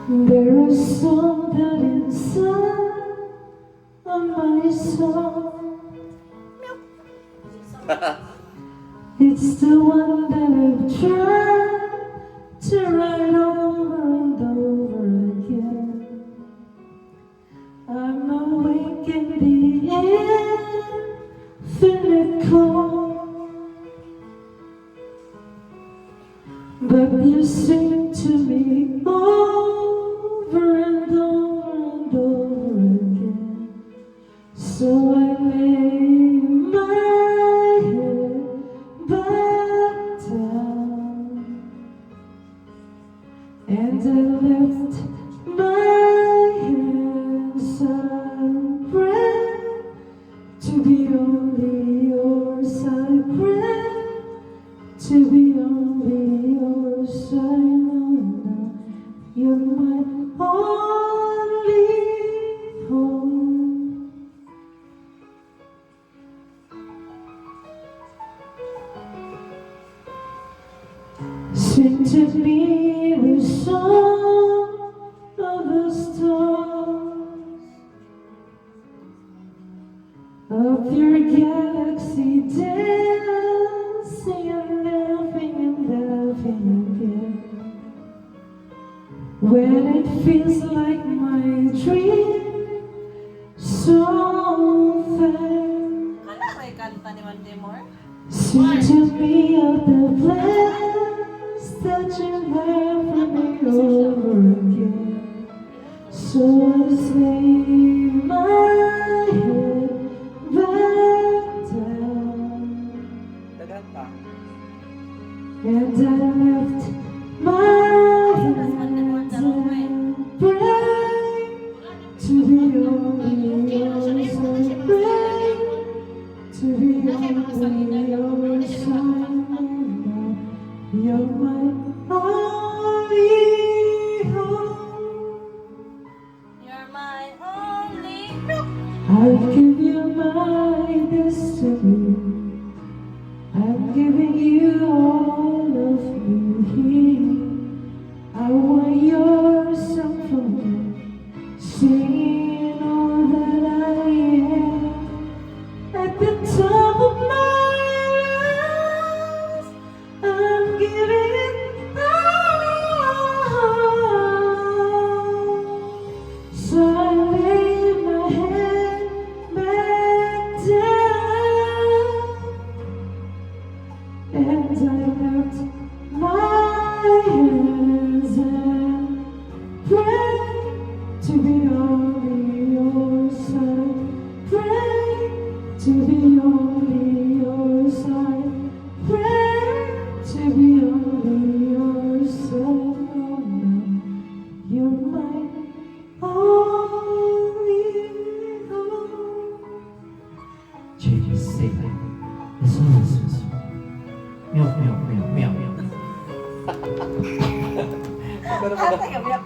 There is something inside of my soul. It's the one that I've tried to write over and over again. I'm awake in the infinite cold, but you sing to me over and over and over again. So I lay my head back down and I lift my hands and pray to be only yours. I pray to be only yours. I know now you're my only home. Sing to me the song of the stars of your galaxy, dancing and laughing again. When it feels like my dream so fair, May kanta ni Mandimor. sing to me of the plans that you have for me over again. So I lay my head back down and I lift my hands and pray to be only yours. I pray to be only yours. I know you're my only hope. You're my only I'll give you my destiny. I'm giving you all of me. I want your symphony, singing all that I am. At the top of my lungs, I'm giving it all. So I lay my head back down and I lift my hands and pray to be only yours. I pray to be only yours. I pray to be only yours. I know now you're my only hope. Jesus, say that. Yes. Meow, meow, meow, meow. Ate, gabi.